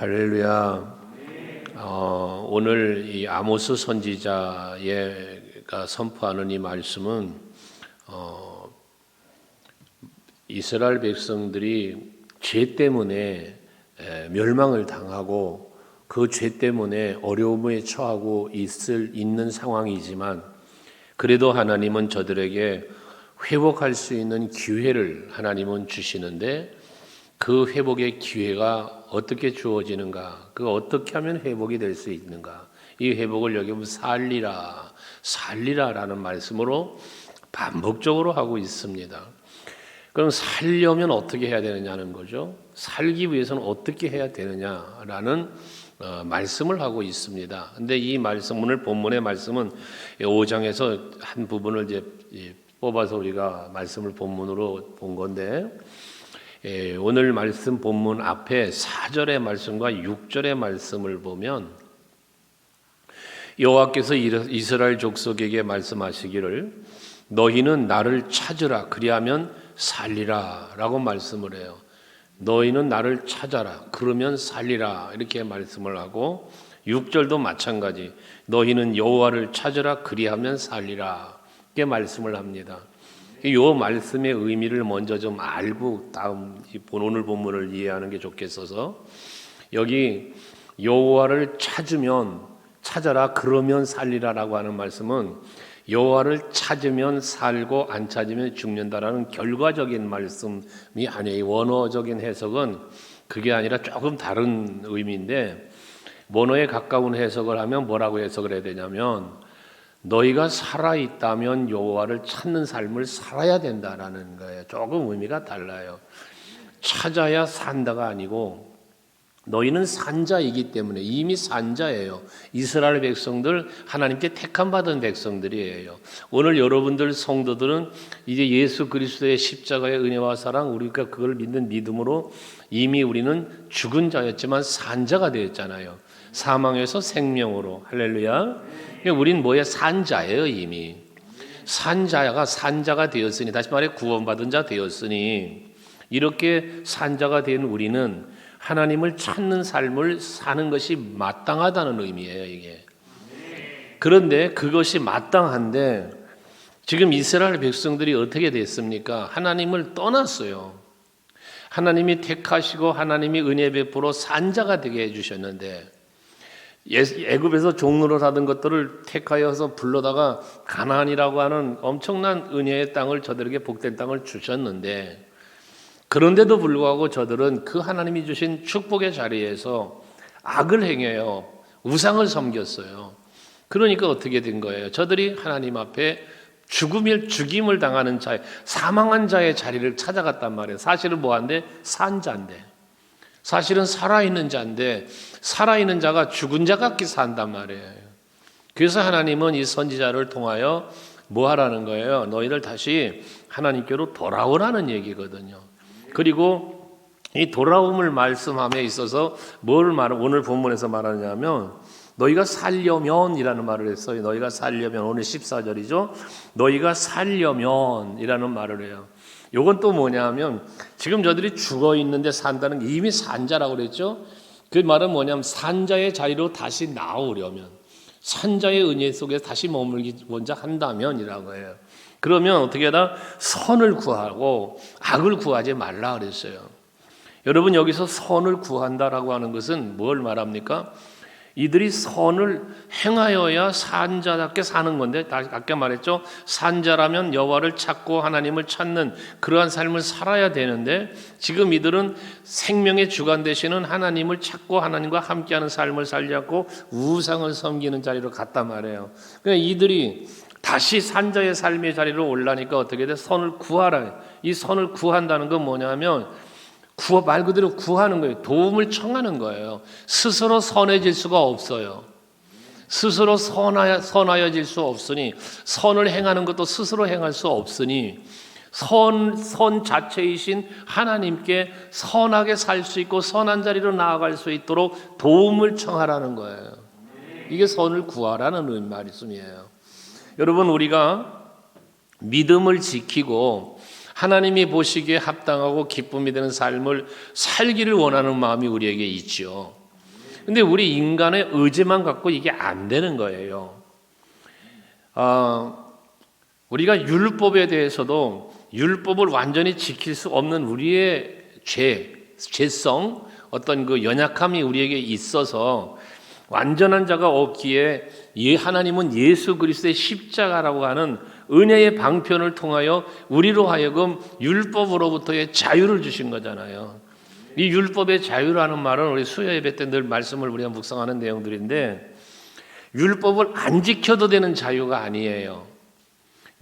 할렐루야. 오늘 이 아모스 선지자가 선포하는 이 말씀은 이스라엘 백성들이 죄 때문에 멸망을 당하고 그 죄 때문에 어려움에 처하고 있는 상황이지만 그래도 하나님은 저들에게 회복할 수 있는 기회를 하나님은 주시는데 그 회복의 기회가 어떻게 주어지는가? 그 어떻게 하면 회복이 될 수 있는가? 이 회복을 여기 보면 살리라라는 말씀으로 반복적으로 하고 있습니다. 그럼 살려면 어떻게 해야 되느냐는 거죠. 살기 위해서는 어떻게 해야 되느냐라는 말씀을 하고 있습니다. 근데 이 말씀, 오늘 본문의 말씀은 5장에서 한 부분을 이제 뽑아서 우리가 말씀을 본문으로 본 건데, 오늘 말씀 본문 앞에 4절의 말씀과 6절의 말씀을 보면 여호와께서 이스라엘 족속에게 말씀하시기를 너희는 나를 찾으라 그리하면 살리라 라고 말씀을 해요. 너희는 나를 찾아라 그러면 살리라 이렇게 말씀을 하고 6절도 마찬가지 너희는 여호와를 찾으라 그리하면 살리라 이렇게 말씀을 합니다. 이 말씀의 의미를 먼저 좀 알고 다음 오늘 본문을 이해하는 게 좋겠어서 여기 여호와를 찾아라 그러면 살리라라고 하는 말씀은 여호와를 찾으면 살고 안 찾으면 죽는다라는 결과적인 말씀이 아니에요. 원어적인 해석은 그게 아니라 조금 다른 의미인데 원어에 가까운 해석을 하면 뭐라고 해석을 해야 되냐면 너희가 살아있다면 여호와를 찾는 삶을 살아야 된다라는 거예요. 조금 의미가 달라요. 찾아야 산다가 아니고 너희는 산자이기 때문에 이미 산자예요. 이스라엘 백성들 하나님께 택함 받은 백성들이에요. 오늘 여러분들 성도들은 이제 예수 그리스도의 십자가의 은혜와 사랑 우리가 그걸 믿는 믿음으로 이미 우리는 죽은 자였지만 산자가 되었잖아요. 사망에서 생명으로 할렐루야. 우린 뭐야? 산자예요. 이미 산자가 되었으니 다시 말해 구원받은 자 되었으니 이렇게 산자가 된 우리는 하나님을 찾는 삶을 사는 것이 마땅하다는 의미예요. 이게 그런데 그것이 마땅한데 지금 이스라엘 백성들이 어떻게 됐습니까? 하나님을 떠났어요. 하나님이 택하시고 하나님이 은혜 베풀어 산자가 되게 해주셨는데 애굽에서 종노릇 하던 것들을 택하여서 불러다가 가나안이라고 하는 엄청난 은혜의 땅을 저들에게 복된 땅을 주셨는데 그런데도 불구하고 저들은 그 하나님이 주신 축복의 자리에서 악을 행해요. 우상을 섬겼어요. 그러니까 어떻게 된 거예요? 저들이 하나님 앞에 죽임을 당하는 사망한 자의 자리를 찾아갔단 말이에요. 사실은 뭐한데? 산자인데. 사실은 살아있는 자인데 살아있는 자가 죽은 자 같게 산단 말이에요. 그래서 하나님은 이 선지자를 통하여 뭐 하라는 거예요? 너희들 다시 하나님께로 돌아오라는 얘기거든요. 그리고 이 돌아옴을 말씀함에 있어서 오늘 본문에서 말하냐면 너희가 살려면이라는 말을 했어요. 너희가 살려면 오늘 14절이죠. 너희가 살려면이라는 말을 해요. 요건 또 뭐냐면 지금 저들이 죽어 있는데 산다는 게 이미 산자라고 그랬죠. 그 말은 뭐냐면 산자의 자리로 다시 나오려면 산자의 은혜 속에 다시 머물기 먼저 한다면이라고 해요. 그러면 어떻게 하다 선을 구하고 악을 구하지 말라 그랬어요. 여러분 여기서 선을 구한다라고 하는 것은 뭘 말합니까? 이들이 선을 행하여야 산자답게 사는 건데 아까 말했죠. 산자라면 여호와를 찾고 하나님을 찾는 그러한 삶을 살아야 되는데 지금 이들은 생명의 주관 되시는 하나님을 찾고 하나님과 함께하는 삶을 살지 않고 우상을 섬기는 자리로 갔단 말이에요. 그러니까 이들이 다시 산자의 삶의 자리로 올라니까 어떻게 돼? 선을 구하라. 이 선을 구한다는 건 뭐냐면 말 그대로 구하는 거예요. 도움을 청하는 거예요. 스스로 선해질 수가 없어요. 스스로 선하여질 수 없으니 선을 행하는 것도 스스로 행할 수 없으니 선 자체이신 하나님께 선하게 살 수 있고 선한 자리로 나아갈 수 있도록 도움을 청하라는 거예요. 이게 선을 구하라는 말씀이에요. 여러분 우리가 믿음을 지키고 하나님이 보시기에 합당하고 기쁨이 되는 삶을 살기를 원하는 마음이 우리에게 있죠. 근데 우리 인간의 의지만 갖고 이게 안 되는 거예요. 우리가 율법에 대해서도 율법을 완전히 지킬 수 없는 우리의 죄성, 어떤 그 연약함이 우리에게 있어서 완전한 자가 없기에 하나님은 예수 그리스도의 십자가라고 하는 은혜의 방편을 통하여 우리로 하여금 율법으로부터의 자유를 주신 거잖아요. 이 율법의 자유라는 말은 우리 수요 예배 때 늘 말씀을 우리가 묵상하는 내용들인데, 율법을 안 지켜도 되는 자유가 아니에요.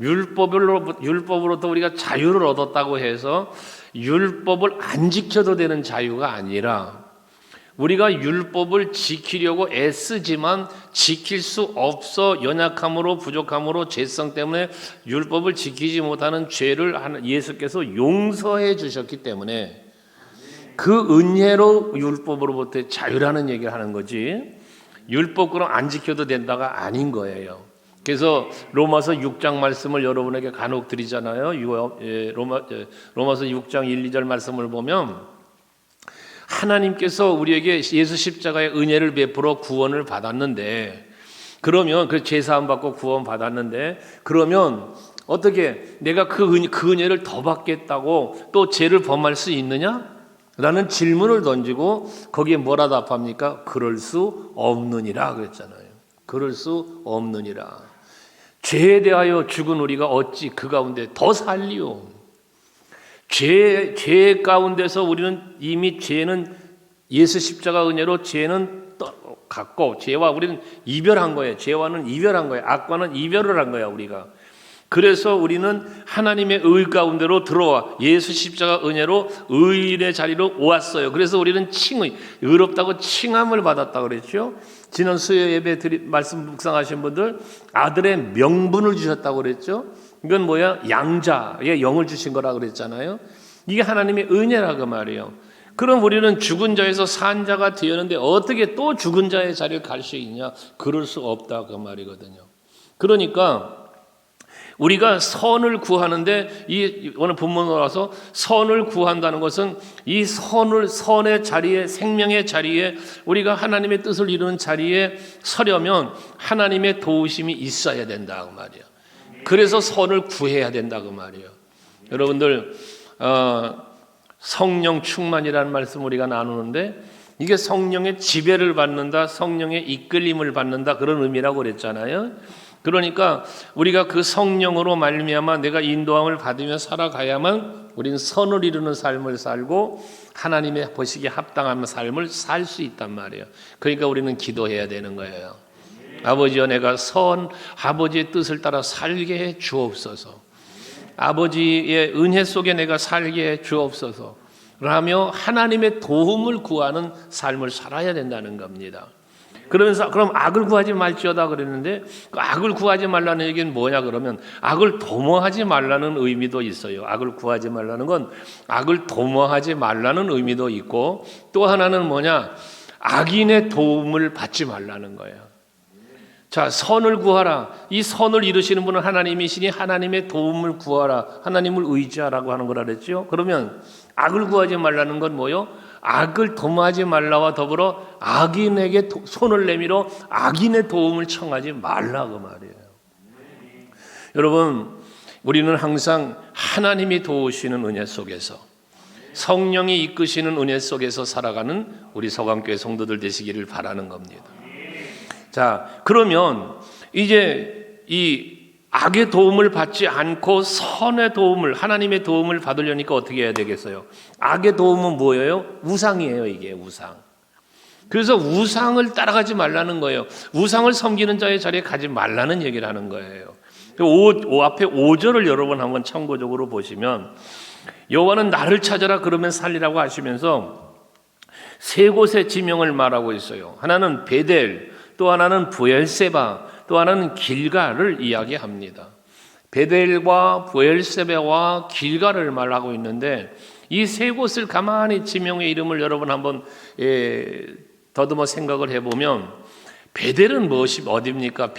율법으로부터 우리가 자유를 얻었다고 해서 율법을 안 지켜도 되는 자유가 아니라, 우리가 율법을 지키려고 애쓰지만 지킬 수 없어 연약함으로 부족함으로 죄성 때문에 율법을 지키지 못하는 죄를 예수께서 용서해 주셨기 때문에 그 은혜로 율법으로부터 자유라는 얘기를 하는 거지, 율법으로 안 지켜도 된다가 아닌 거예요. 그래서 로마서 6장 말씀을 여러분에게 간혹 드리잖아요. 로마서 6장 1, 2절 말씀을 보면 하나님께서 우리에게 예수 십자가의 은혜를 베풀어 구원을 받았는데, 그러면 그 죄사함 받고 구원 받았는데, 그러면 어떻게 내가 그 은혜를 더 받겠다고 또 죄를 범할 수 있느냐? 라는 질문을 던지고 거기에 뭐라 답합니까? 그럴 수 없느니라 그랬잖아요. 그럴 수 없느니라. 죄에 대하여 죽은 우리가 어찌 그 가운데 더 살리오. 죄 가운데서 우리는 이미 죄는 예수 십자가 은혜로 죄는 갖고 죄와 우리는 이별한 거예요. 죄와는 이별한 거예요. 악과는 이별을 한 거야 우리가. 그래서 우리는 하나님의 의 가운데로 들어와 예수 십자가 은혜로 의인의 자리로 오았어요. 그래서 우리는 칭의, 의롭다고 칭함을 받았다고 그랬죠. 지난 수요 예배 말씀 묵상하신 분들, 아들의 명분을 주셨다고 그랬죠. 이건 뭐야? 양자의 영을 주신 거라 그랬잖아요. 이게 하나님의 은혜라 그 말이에요. 그럼 우리는 죽은 자에서 산 자가 되었는데 어떻게 또 죽은 자의 자리를 갈 수 있냐? 그럴 수 없다 그 말이거든요. 그러니까 우리가 선을 구하는데, 이 오늘 본문으로 와서 선을 구한다는 것은 이 선의 자리에, 생명의 자리에, 우리가 하나님의 뜻을 이루는 자리에 서려면 하나님의 도우심이 있어야 된다 그 말이에요. 그래서 선을 구해야 된다 그 말이에요. 여러분들 성령 충만이라는 말씀 우리가 나누는데, 이게 성령의 지배를 받는다, 성령의 이끌림을 받는다, 그런 의미라고 그랬잖아요. 그러니까 우리가 그 성령으로 말미암아 내가 인도함을 받으며 살아가야만 우리는 선을 이루는 삶을 살고 하나님의 보시기에 합당한 삶을 살 수 있단 말이에요. 그러니까 우리는 기도해야 되는 거예요. 아버지여, 내가 아버지의 뜻을 따라 살게 해 주옵소서. 아버지의 은혜 속에 내가 살게 해 주옵소서 라며 하나님의 도움을 구하는 삶을 살아야 된다는 겁니다. 그러면서 그럼 악을 구하지 말지어다 그랬는데, 그 악을 구하지 말라는 얘기는 뭐냐 그러면 악을 도모하지 말라는 의미도 있어요. 악을 구하지 말라는 건 악을 도모하지 말라는 의미도 있고, 또 하나는 뭐냐, 악인의 도움을 받지 말라는 거예요. 자, 선을 구하라. 이 선을 이루시는 분은 하나님이시니 하나님의 도움을 구하라. 하나님을 의지하라고 하는 거라 그랬죠. 그러면 악을 구하지 말라는 건 뭐요? 악을 도모하지 말라와 더불어 악인에게 손을 내밀어 악인의 도움을 청하지 말라 그 말이에요. 여러분, 우리는 항상 하나님이 도우시는 은혜 속에서, 성령이 이끄시는 은혜 속에서 살아가는 우리 서강교회 성도들 되시기를 바라는 겁니다. 자, 그러면 이제 이 악의 도움을 받지 않고 선의 도움을, 하나님의 도움을 받으려니까 어떻게 해야 되겠어요? 악의 도움은 뭐예요? 우상이에요. 이게 우상. 그래서 우상을 따라가지 말라는 거예요. 우상을 섬기는 자의 자리에 가지 말라는 얘기를 하는 거예요. 앞에 5절을 여러분 한번 참고적으로 보시면, 여호와는 나를 찾아라 그러면 살리라고 하시면서 세 곳의 지명을 말하고 있어요. 하나는 베델, 또 하나는 브엘세바, 또 하나는 길갈을 이야기합니다. 베델과 브엘세바와 길갈을 말하고 있는데, 이 세 곳을 가만히 지명의 이름을 여러분 한번 더듬어 생각을 해보면, 베델은 무엇이 어디입니까?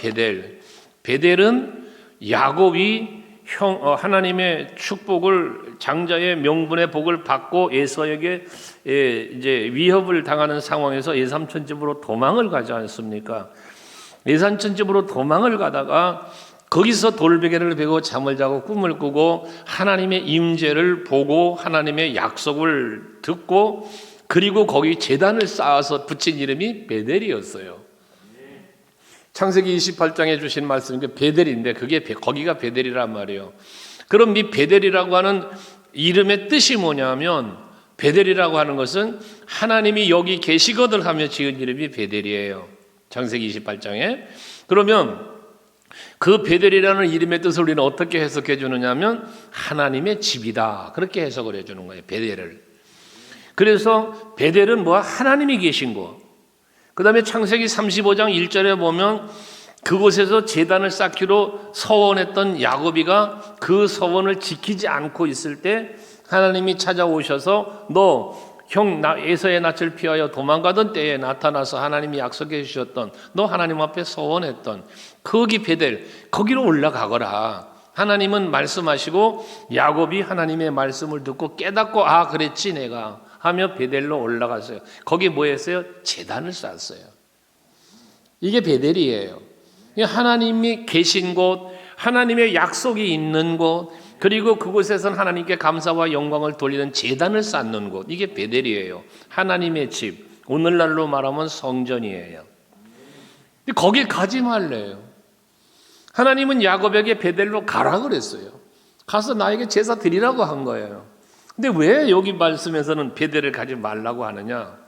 베델은 야곱이 하나님의 축복을 장자의 명분의 복을 받고 에서에게 이제 위협을 당하는 상황에서 예삼촌 집으로 도망을 가지 않습니까? 예삼촌 집으로 도망을 가다가 거기서 돌베개를 베고 잠을 자고 꿈을 꾸고 하나님의 임재를 보고 하나님의 약속을 듣고 그리고 거기 제단을 쌓아서 붙인 이름이 베델이었어요. 창세기 28장에 주신 말씀이 베델인데 거기가 베델이란 말이에요. 그럼 이 베델이라고 하는 이름의 뜻이 뭐냐면 베델이라고 하는 것은 하나님이 여기 계시거든 하며 지은 이름이 베델이에요. 창세기 28장에. 그러면 그 베델이라는 이름의 뜻을 우리는 어떻게 해석해 주느냐면 하나님의 집이다. 그렇게 해석을 해 주는 거예요. 베델을. 그래서 베델은 뭐야? 하나님이 계신 곳. 그 다음에 창세기 35장 1절에 보면 그곳에서 제단을 쌓기로 서원했던 야곱이가 그 서원을 지키지 않고 있을 때 하나님이 찾아오셔서 너 형 에서의 낯을 피하여 도망가던 때에 나타나서 하나님이 약속해 주셨던 너 하나님 앞에 서원했던 거기 베델 거기로 올라가거라. 하나님은 말씀하시고 야곱이 하나님의 말씀을 듣고 깨닫고 아 그랬지 내가 하며 베델로 올라갔어요. 거기 뭐 했어요? 제단을 쌓았어요. 이게 베델이에요. 하나님이 계신 곳, 하나님의 약속이 있는 곳, 그리고 그곳에선 하나님께 감사와 영광을 돌리는 제단을 쌓는 곳. 이게 베델이에요. 하나님의 집. 오늘날로 말하면 성전이에요. 거길 가지 말래요. 하나님은 야곱에게 베델로 가라 그랬어요. 가서 나에게 제사 드리라고 한 거예요. 근데 왜 여기 말씀에서는 베델을 가지 말라고 하느냐?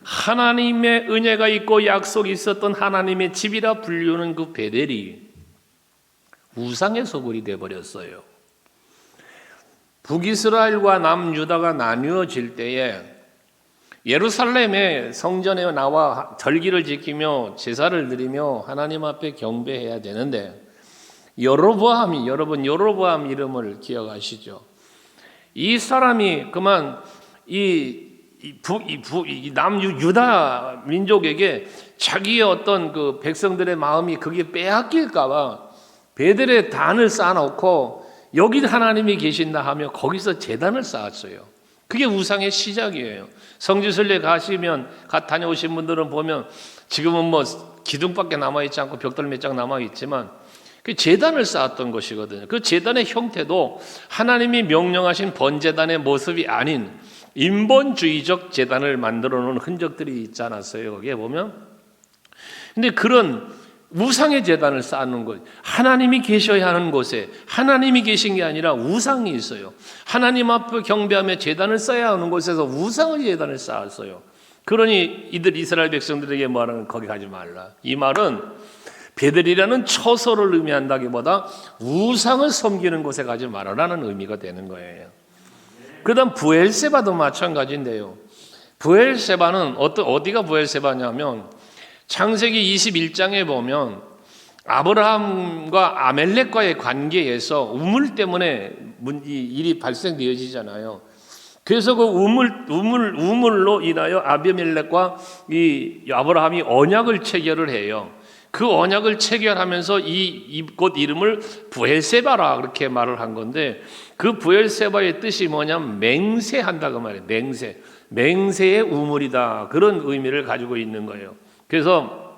하나님의 은혜가 있고 약속이 있었던 하나님의 집이라 불리우는 그 베델이 우상의 소굴이 되어버렸어요. 북이스라엘과 남유다가 나뉘어질 때에 예루살렘의 성전에 나와 절기를 지키며 제사를 드리며 하나님 앞에 경배해야 되는데 여로보암이 여러분 여로보암 이름을 기억하시죠? 이 사람이 그만 남유다 민족에게 자기의 어떤 그 백성들의 마음이 그게 빼앗길까봐 베델에 단을 쌓아놓고 여기 하나님이 계신다 하며 거기서 제단을 쌓았어요. 그게 우상의 시작이에요. 성지순례 가시면 다녀오신 분들은 보면 지금은 뭐 기둥밖에 남아있지 않고 벽돌 몇 장 남아있지만 그 제단을 쌓았던 것이거든요. 그 제단의 형태도 하나님이 명령하신 번제단의 모습이 아닌 인본주의적 제단을 만들어 놓은 흔적들이 있지 않았어요. 거기에 보면. 근데 그런 우상의 제단을 쌓는 것, 하나님이 계셔야 하는 곳에 하나님이 계신 게 아니라 우상이 있어요. 하나님 앞에 경배하며 제단을 쌓아야 하는 곳에서 우상의 제단을 쌓았어요. 그러니 이들 이스라엘 백성들에게 말하는 거기 가지 말라. 이 말은 베델이라는 처소를 의미한다기보다 우상을 섬기는 곳에 가지 말아라는 의미가 되는 거예요. 그다음 브엘세바도 마찬가지인데요. 브엘세바는 어디가 브엘세바냐면 창세기 21장에 보면 아브라함과 아멜렉과의 관계에서 우물 때문에 이 일이 발생되어지잖아요. 그래서 그 우물로 인하여 아비멜렉과 이 아브라함이 언약을 체결을 해요. 그 언약을 체결하면서 이곳 이름을 브엘세바라 그렇게 말을 한 건데 그 브엘세바의 뜻이 뭐냐면 맹세한다고 말해요. 맹세의 우물이다. 그런 의미를 가지고 있는 거예요. 그래서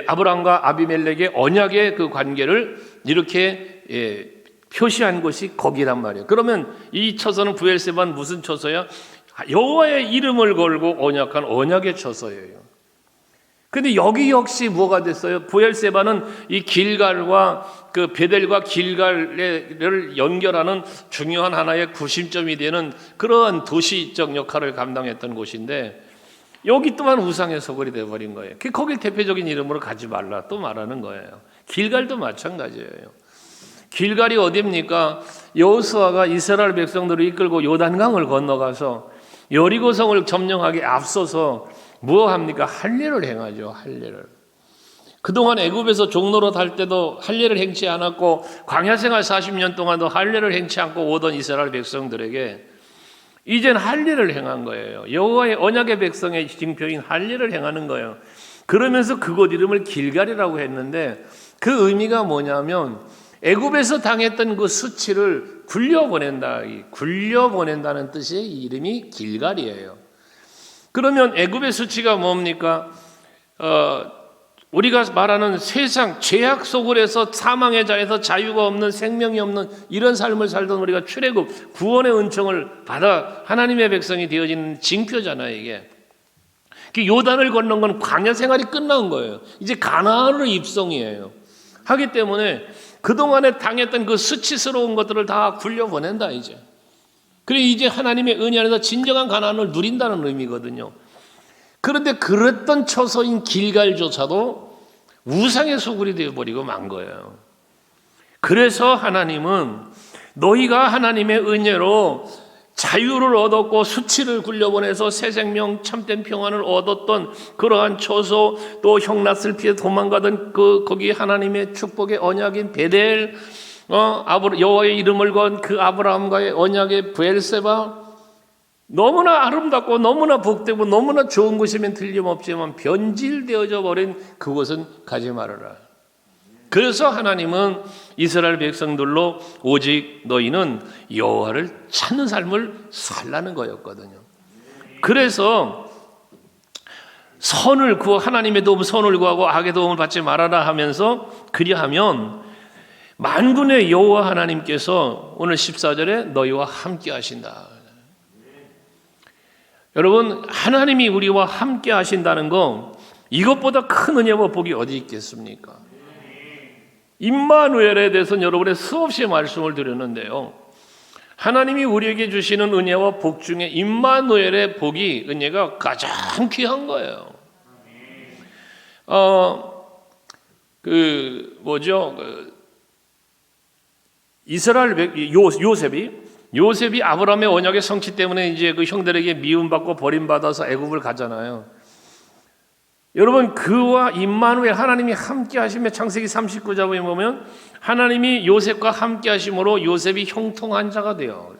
아브라함과 아비멜렉의 언약의 그 관계를 이렇게 표시한 것이 거기란 말이에요. 그러면 이 처소는 브엘세바는 무슨 처소야? 여호와의 이름을 걸고 언약한 언약의 처소예요. 근데 여기 역시 뭐가 됐어요? 브엘세바는 이 길갈과 그 베델과 길갈을 연결하는 중요한 하나의 구심점이 되는 그러한 도시적 역할을 감당했던 곳인데 여기 또한 우상의 소굴이 되어버린 거예요. 거길 대표적인 이름으로 가지 말라 또 말하는 거예요. 길갈도 마찬가지예요. 길갈이 어디입니까? 여호수아가 이스라엘 백성들을 이끌고 요단강을 건너가서 여리고성을 점령하기 앞서서 뭐 합니까? 할례를 행하죠. 할례를. 그동안 애굽에서 종노릇 할 때도 할례를 행치 않았고 광야 생활 40년 동안도 할례를 행치 않고 오던 이스라엘 백성들에게 이젠 할례를 행한 거예요. 여호와의 언약의 백성의 징표인 할례를 행하는 거예요. 그러면서 그곳 이름을 길갈이라고 했는데 그 의미가 뭐냐면 애굽에서 당했던 그 수치를 굴려보낸다. 굴려보낸다는 뜻의 이름이 길갈이에요. 그러면 애굽의 수치가 뭡니까? 우리가 말하는 세상 죄악 속으로 사망의 자에서 자유가 없는, 생명이 없는 이런 삶을 살던 우리가 출애굽 구원의 은총을 받아 하나님의 백성이 되어지는 징표잖아요. 이게 요단을 건넌 건 광야 생활이 끝난 거예요. 이제 가나안으로 입성이에요. 하기 때문에 그동안에 당했던 그 수치스러운 것들을 다 굴려보낸다 이제. 그래 이제 하나님의 은혜 안에서 진정한 가나안을 누린다는 의미거든요. 그런데 그랬던 처소인 길갈조차도 우상의 소굴이 되어버리고 만 거예요. 그래서 하나님은 너희가 하나님의 은혜로 자유를 얻었고 수치를 굴려보내서 새 생명 참된 평안을 얻었던 그러한 처소, 또 형낫을 피해 도망가던 거기 하나님의 축복의 언약인 베델, 여호와의 이름을 건 그 아브라함과의 언약의 브엘세바, 너무나 아름답고 너무나 복되고 너무나 좋은 곳이면 틀림없지만 변질되어져 버린 그곳은 가지 말아라. 그래서 하나님은 이스라엘 백성들로 오직 너희는 여호와를 찾는 삶을 살라는 거였거든요. 그래서 선을 구하, 하나님의 도움 선을 구하고 악의 도움을 받지 말아라 하면서 그리하면 만군의 여호와 하나님께서 오늘 14절에 너희와 함께 하신다. 여러분, 하나님이 우리와 함께 하신다는 거 이것보다 큰 은혜와 복이 어디 있겠습니까? 임마누엘에 대해서는 여러분의 수없이 말씀을 드렸는데요. 하나님이 우리에게 주시는 은혜와 복 중에 임마누엘의 복이, 은혜가 가장 귀한 거예요. 이스라엘 요셉이 아브라함의 언약의 성취 때문에 이제 그 형들에게 미움받고 버림받아서 애굽을 가잖아요. 여러분, 그와 임마누엘 하나님이 함께 하시며 창세기 39장에 보면 하나님이 요셉과 함께 하심으로 요셉이 형통한 자가 돼요.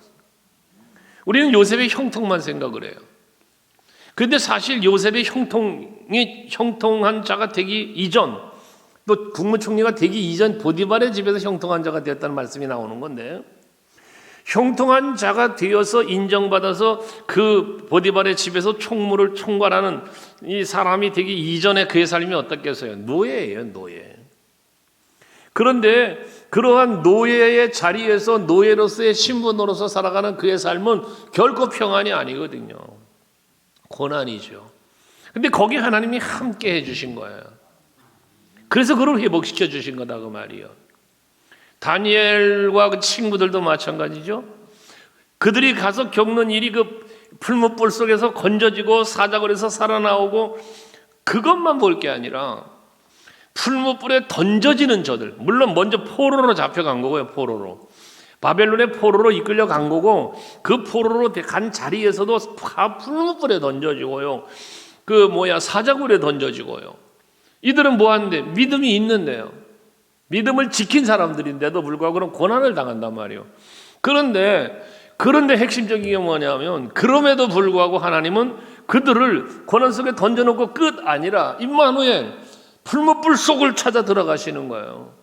우리는 요셉의 형통만 생각을 해요. 그런데 사실 요셉의 형통한 자가 되기 이전, 또 국무총리가 되기 이전 보디발의 집에서 형통한 자가 되었다는 말씀이 나오는 건데, 형통한 자가 되어서 인정받아서 그 보디발의 집에서 총무를 총괄하는 이 사람이 되기 이전에 그의 삶이 어떻겠어요? 노예예요, 노예. 그런데 그러한 노예의 자리에서 노예로서의 신분으로서 살아가는 그의 삶은 결코 평안이 아니거든요. 고난이죠. 근데 거기 하나님이 함께 해주신 거예요. 그래서 그를 회복시켜 주신 거다 그 말이에요. 다니엘과 그 친구들도 마찬가지죠. 그들이 가서 겪는 일이 그 풀무불 속에서 건져지고 사자굴에서 살아나오고 그것만 볼 게 아니라 풀무불에 던져지는 저들, 물론 먼저 포로로 잡혀간 거고요. 포로로 바벨론의 포로로 이끌려 간 거고, 그 포로로 간 자리에서도 풀무불에 던져지고요, 사자굴에 던져지고요. 이들은 뭐하는데? 믿음이 있는데요, 믿음을 지킨 사람들인데도 불구하고 그런 고난을 당한단 말이에요. 그런데 핵심적인 게 뭐냐면, 그럼에도 불구하고 하나님은 그들을 고난 속에 던져놓고 끝 아니라 임마누엘, 풀무불 속을 찾아 들어가시는 거예요.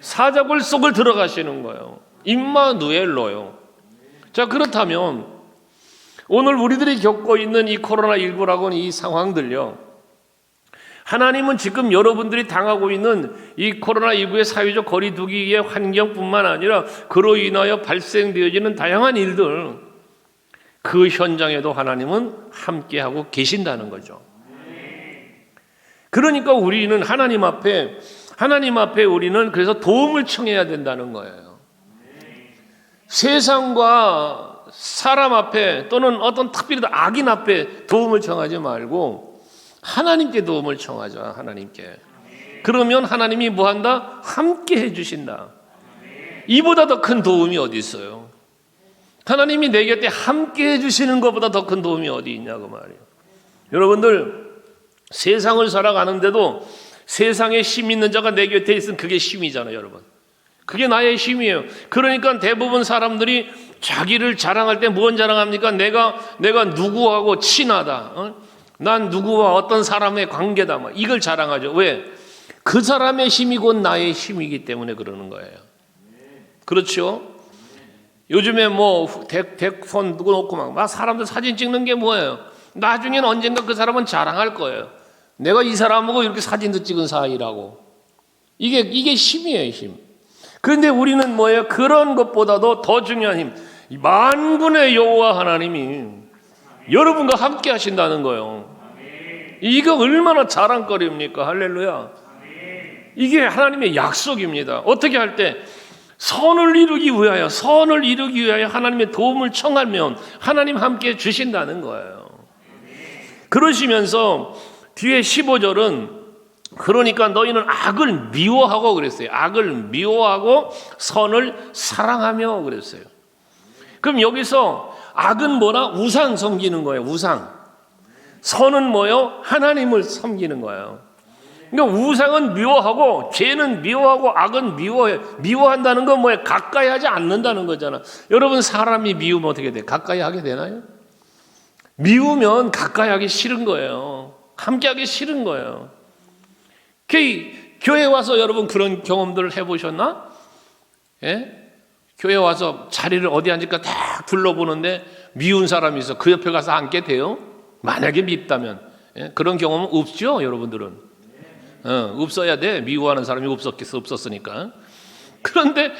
사자굴 속을 들어가시는 거예요. 임마누엘로요. 자, 그렇다면 오늘 우리들이 겪고 있는 이 코로나19라고는 이 상황들요, 하나님은 지금 여러분들이 당하고 있는 이 코로나19의 사회적 거리두기의 환경뿐만 아니라 그로 인하여 발생되어지는 다양한 일들, 그 현장에도 하나님은 함께하고 계신다는 거죠. 그러니까 우리는 하나님 앞에 우리는 그래서 도움을 청해야 된다는 거예요. 세상과 사람 앞에 또는 어떤 특별히 악인 앞에 도움을 청하지 말고 하나님께 도움을 청하죠. 하나님께. 그러면 하나님이 뭐한다? 함께 해주신다. 이보다 더 큰 도움이 어디 있어요? 하나님이 내 곁에 함께 해주시는 것보다 더 큰 도움이 어디 있냐고 말이에요. 여러분들, 세상을 살아가는데도 세상에 힘 있는 자가 내 곁에 있으면 그게 힘이잖아요, 여러분. 그게 나의 힘이에요. 그러니까 대부분 사람들이 자기를 자랑할 때 뭔 자랑합니까? 내가 누구하고 친하다. 난 누구와 어떤 사람의 관계다. 이걸 자랑하죠. 왜? 그 사람의 힘이 곧 나의 힘이기 때문에 그러는 거예요. 그렇죠? 요즘에 뭐 대손 누구 놓고 막 사람들 사진 찍는 게 뭐예요? 나중에는 언젠가 그 사람은 자랑할 거예요. 내가 이 사람하고 이렇게 사진도 찍은 사이라고. 이게 힘이에요, 힘. 그런데 우리는 뭐예요? 그런 것보다도 더 중요한 힘. 만군의 여호와 하나님이 여러분과 함께 하신다는 거예요. 이거 얼마나 자랑거리입니까? 할렐루야. 이게 하나님의 약속입니다. 어떻게 할 때? 선을 이루기 위하여 하나님의 도움을 청하면 하나님 함께 주신다는 거예요. 그러시면서 뒤에 15절은 그러니까 너희는 악을 미워하고 그랬어요. 악을 미워하고 선을 사랑하며 그랬어요. 그럼 여기서 악은 뭐라? 우상 섬기는 거예요. 우상. 선은 뭐요? 하나님을 섬기는 거예요. 그러니까 우상은 미워하고 죄는 미워하고 악은 미워해. 미워한다는 건 뭐예요? 가까이 하지 않는다는 거잖아. 여러분 사람이 미우면 어떻게 돼요? 가까이 하게 되나요? 미우면 가까이 하기 싫은 거예요. 함께 하기 싫은 거예요. 교회 와서 여러분 그런 경험들을 해보셨나? 예? 교회 와서 자리를 어디 앉을까 딱 둘러보는데 미운 사람이 있어. 그 옆에 가서 앉게 돼요? 만약에 밉다면. 예? 그런 경험은 없죠, 여러분들은. 없어야 돼. 미워하는 사람이 없었으니까. 그런데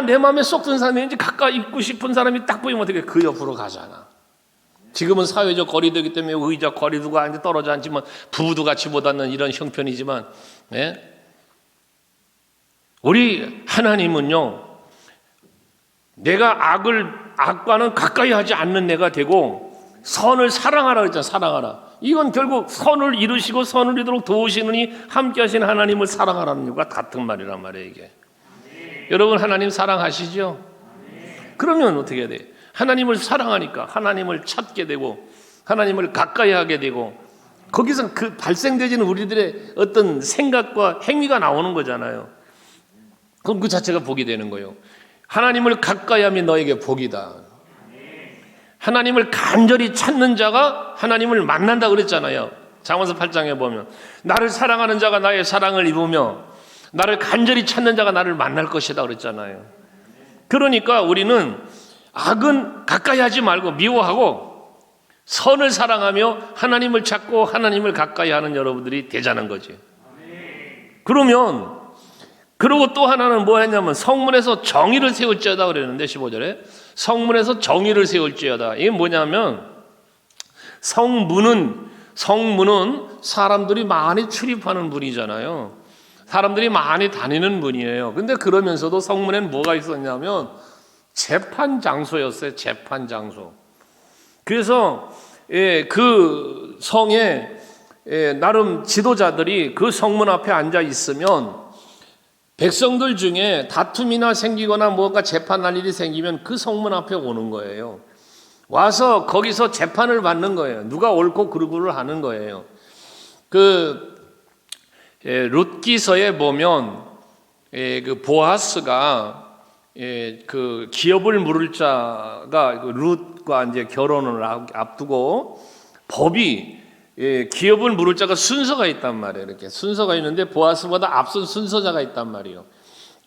내 마음에 쏙 든 사람이 이제 가까이 있고 싶은 사람이 딱 보이면 어떻게 그 옆으로 가잖아. 지금은 사회적 거리두기 때문에 의자 거리두고 앉아 떨어져 앉지만 부부도 같이 못 앉는 이런 형편이지만, 예? 우리 하나님은요, 내가 악과는 가까이 하지 않는 내가 되고 선을 사랑하라 그랬잖아. 사랑하라. 이건 결국 선을 이루시고 선을 이루도록 도우시느니 함께 하신 하나님을 사랑하라는 것과 같은 말이란 말이에요, 이게. 여러분 하나님 사랑하시죠? 그러면 어떻게 해야 돼? 하나님을 사랑하니까 하나님을 찾게 되고 하나님을 가까이 하게 되고 거기서 그 발생되지는 우리들의 어떤 생각과 행위가 나오는 거잖아요. 그럼 그 자체가 복이 되는 거예요. 하나님을 가까이 하면 너에게 복이다. 하나님을 간절히 찾는 자가 하나님을 만난다 그랬잖아요. 잠언서 8장에 보면 나를 사랑하는 자가 나의 사랑을 입으며 나를 간절히 찾는 자가 나를 만날 것이다 그랬잖아요. 그러니까 우리는 악은 가까이 하지 말고 미워하고 선을 사랑하며 하나님을 찾고 하나님을 가까이 하는 여러분들이 되자는 거지. 그리고 또 하나는 뭐 했냐면 성문에서 정의를 세울지어다 그랬는데 15절에 성문에서 정의를 세울지어다. 이게 뭐냐면 성문은 사람들이 많이 출입하는 문이잖아요. 사람들이 많이 다니는 문이에요. 근데 그러면서도 성문에는 뭐가 있었냐면 재판 장소였어요. 재판 장소. 그래서 그 성에 나름 지도자들이 그 성문 앞에 앉아 있으면 백성들 중에 다툼이나 생기거나 뭔가 재판할 일이 생기면 그 성문 앞에 오는 거예요. 와서 거기서 재판을 받는 거예요. 누가 옳고 그르고를 하는 거예요. 룻기서에 보면 그 보아스가 그 기업을 물을 자가 룻과 이제 결혼을 앞두고 법이 기업을 물을 자가 순서가 있단 말이에요. 이렇게 순서가 있는데 보아스보다 앞선 순서자가 있단 말이에요.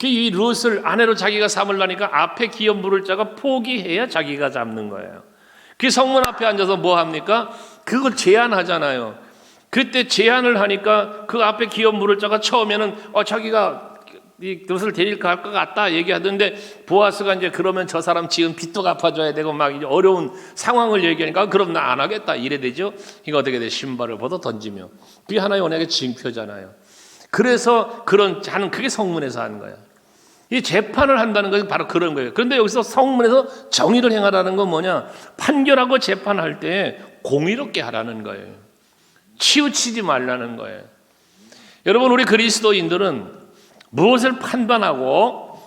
이 룻을 아내로 자기가 삼으려니까 앞에 기업 물을 자가 포기해야 자기가 잡는 거예요. 그 성문 앞에 앉아서 뭐 합니까? 그걸 제안하잖아요. 그때 제안을 하니까 그 앞에 기업 물을 자가 처음에는 자기가 이 룻을 데리고 갈 것 같다 얘기하던데 보아스가 이제 그러면 저 사람 지은 빚도 갚아줘야 되고 막 이제 어려운 상황을 얘기하니까 그럼 나 안 하겠다 이래 되죠. 이거 어떻게 돼? 신발을 벗어 던지며 그게 하나의 언약의 징표잖아요. 그래서 하는 그게 성문에서 하는 거예요. 이 재판을 한다는 것은 바로 그런 거예요. 그런데 여기서 성문에서 정의를 행하라는 건 뭐냐? 판결하고 재판할 때 공의롭게 하라는 거예요. 치우치지 말라는 거예요. 여러분 우리 그리스도인들은 무엇을 판단하고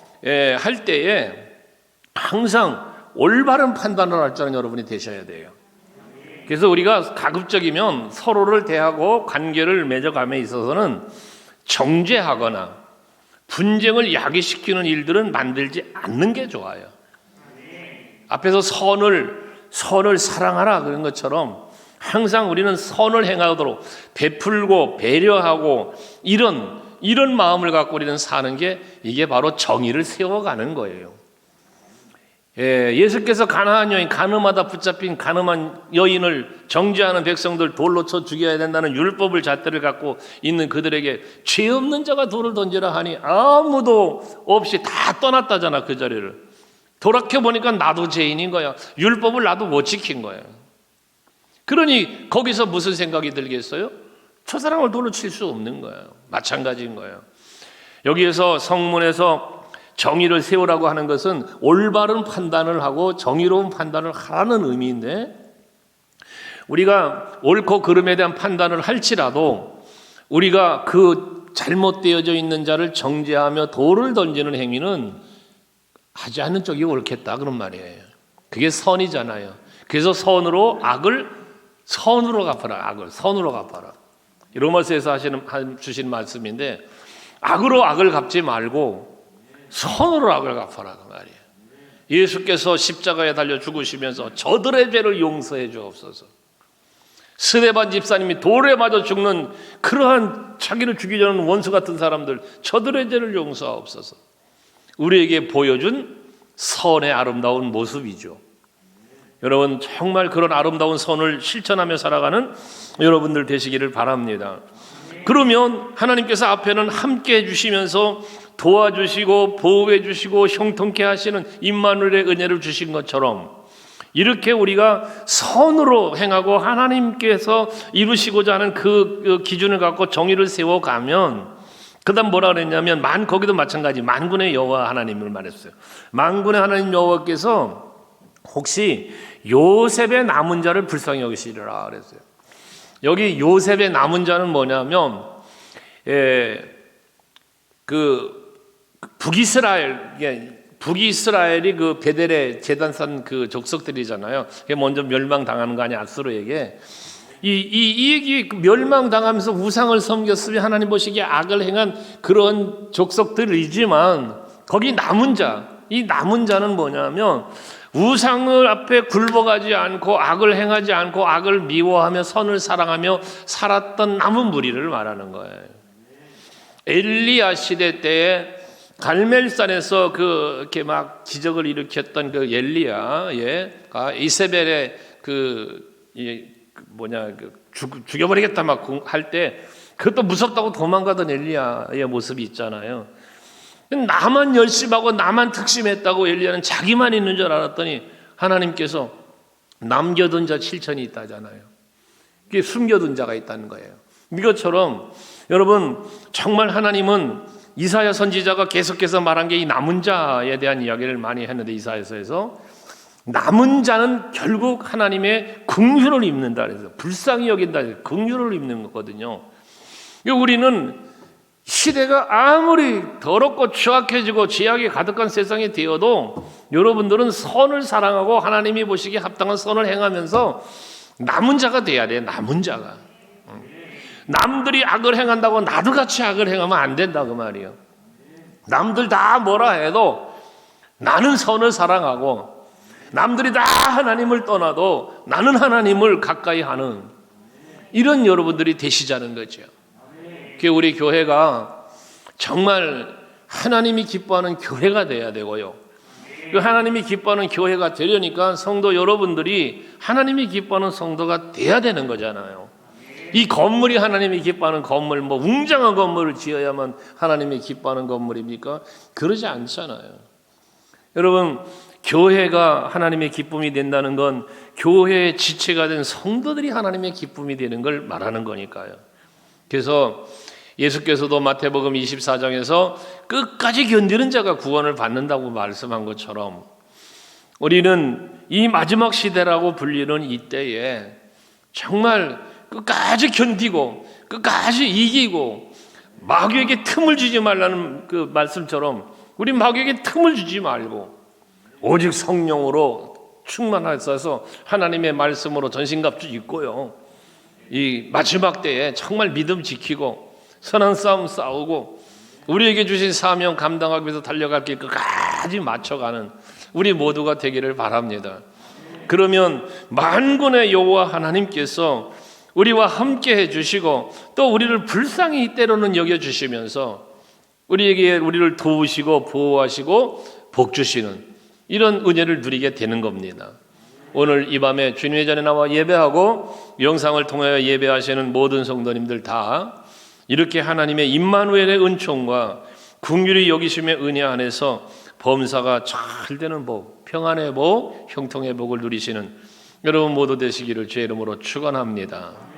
할 때에 항상 올바른 판단을 할 줄 아는 여러분이 되셔야 돼요. 그래서 우리가 가급적이면 서로를 대하고 관계를 맺어감에 있어서는 정죄하거나 분쟁을 야기시키는 일들은 만들지 않는 게 좋아요. 앞에서 선을 사랑하라 그런 것처럼 항상 우리는 선을 행하도록 베풀고 배려하고 이런 이런 마음을 갖고 우리는 사는 게 이게 바로 정의를 세워가는 거예요. 예수께서 가나안 여인, 간음하다 붙잡힌 간음한 여인을 정죄하는 백성들 돌로 쳐 죽여야 된다는 율법을 잣대를 갖고 있는 그들에게 죄 없는 자가 돌을 던지라 하니 아무도 없이 다 떠났다잖아. 그 자리를 돌아켜보니까 나도 죄인인 거야. 율법을 나도 못 지킨 거야. 그러니 거기서 무슨 생각이 들겠어요? 저 사람을 돌로 칠 수 없는 거예요. 마찬가지인 거예요. 여기에서 성문에서 정의를 세우라고 하는 것은 올바른 판단을 하고 정의로운 판단을 하라는 의미인데, 우리가 옳고 그름에 대한 판단을 할지라도 우리가 그 잘못되어져 있는 자를 정죄하며 돌을 던지는 행위는 하지 않는 쪽이 옳겠다 그런 말이에요. 그게 선이잖아요. 그래서 선으로 악을 선으로 갚아라. 악을 선으로 갚아라. 로마서에서 주신 말씀인데, 악으로 악을 갚지 말고 선으로 악을 갚아라 그 말이에요. 예수께서 십자가에 달려 죽으시면서 저들의 죄를 용서해 주옵소서. 스데반 집사님이 돌에 맞아 죽는 그러한 자기를 죽이려는 원수 같은 사람들, 저들의 죄를 용서하옵소서. 우리에게 보여준 선의 아름다운 모습이죠. 여러분, 정말 그런 아름다운 선을 실천하며 살아가는 여러분들 되시기를 바랍니다. 그러면 하나님께서 앞에는 함께 해주시면서 도와주시고 보호해 주시고 형통케 하시는 임마누엘의 은혜를 주신 것처럼, 이렇게 우리가 선으로 행하고 하나님께서 이루시고자 하는 그 기준을 갖고 정의를 세워가면, 그 다음 뭐라 그랬냐면, 거기도 마찬가지 만군의 여호와 하나님을 말했어요. 만군의 하나님 여호와께서 혹시 요셉의 남은 자를 불쌍히 여기시리라 그랬어요. 여기 요셉의 남은 자는 뭐냐면, 북이스라엘이 그 베델에 제단 산 그 족속들이잖아요. 그게 먼저 멸망당하는 거 아니야, 아수르에게. 이 얘기, 멸망당하면서 우상을 섬겼으며 하나님 보시기에 악을 행한 그런 족속들이지만, 거기 남은 자, 이 남은 자는 뭐냐면 우상을 앞에 굴복하지 않고 악을 행하지 않고 악을 미워하며 선을 사랑하며 살았던 남은 무리를 말하는 거예요. 엘리야 시대 때에 갈멜산에서 이렇게 막 기적을 일으켰던 그 엘리야가 이세벨의 죽여버리겠다 막 할 때, 그것도 무섭다고 도망가던 엘리야의 모습이 있잖아요. 나만 열심하고 나만 특심했다고 엘리야는 자기만 있는 줄 알았더니 하나님께서 남겨둔 자 7천이 있다잖아요. 그게 숨겨둔 자가 있다는 거예요. 이것처럼 여러분, 정말 하나님은 이사야 선지자가 계속해서 말한 게 이 남은 자에 대한 이야기를 많이 했는데, 이사야서에서 남은 자는 결국 하나님의 긍휼을 입는다 그래서 불쌍히 여긴다 그래서 긍휼을 입는 거거든요. 우리는 시대가 아무리 더럽고 추악해지고 죄악이 가득한 세상이 되어도 여러분들은 선을 사랑하고 하나님이 보시기에 합당한 선을 행하면서 남은 자가 돼야 돼. 남은 자가. 남들이 악을 행한다고 나도 같이 악을 행하면 안 된다 그 말이에요. 남들 다 뭐라 해도 나는 선을 사랑하고, 남들이 다 하나님을 떠나도 나는 하나님을 가까이 하는 이런 여러분들이 되시자는 거죠. 우리 교회가 정말 하나님이 기뻐하는 교회가 돼야 되고요. 하나님이 기뻐하는 교회가 되려니까 성도 여러분들이 하나님이 기뻐하는 성도가 돼야 되는 거잖아요. 이 건물이 하나님이 기뻐하는 건물, 웅장한 건물을 지어야만 하나님이 기뻐하는 건물입니까? 그러지 않잖아요. 여러분, 교회가 하나님의 기쁨이 된다는 건 교회의 지체가 된 성도들이 하나님의 기쁨이 되는 걸 말하는 거니까요. 그래서 예수께서도 마태복음 24장에서 끝까지 견디는 자가 구원을 받는다고 말씀한 것처럼, 우리는 이 마지막 시대라고 불리는 이때에 정말 끝까지 견디고 끝까지 이기고 마귀에게 틈을 주지 말라는 그 말씀처럼, 우리 마귀에게 틈을 주지 말고 오직 성령으로 충만하셔서 하나님의 말씀으로 전신갑주 입고요, 이 마지막 때에 정말 믿음 지키고 선한 싸움 싸우고 우리에게 주신 사명 감당하기 위해서 달려갈 길 끝까지 맞춰가는 우리 모두가 되기를 바랍니다. 그러면 만군의 여호와 하나님께서 우리와 함께 해주시고 또 우리를 불쌍히 때로는 여겨주시면서 우리를 도우시고 보호하시고 복주시는 이런 은혜를 누리게 되는 겁니다. 오늘 이 밤에 주님의 전에 나와 예배하고 영상을 통하여 예배하시는 모든 성도님들 다 이렇게 하나님의 임마누엘의 은총과 긍휼히 여기심의 은혜 안에서 범사가 잘 되는 복, 평안의 복, 형통의 복을 누리시는 여러분 모두 되시기를 주의 이름으로 축원합니다.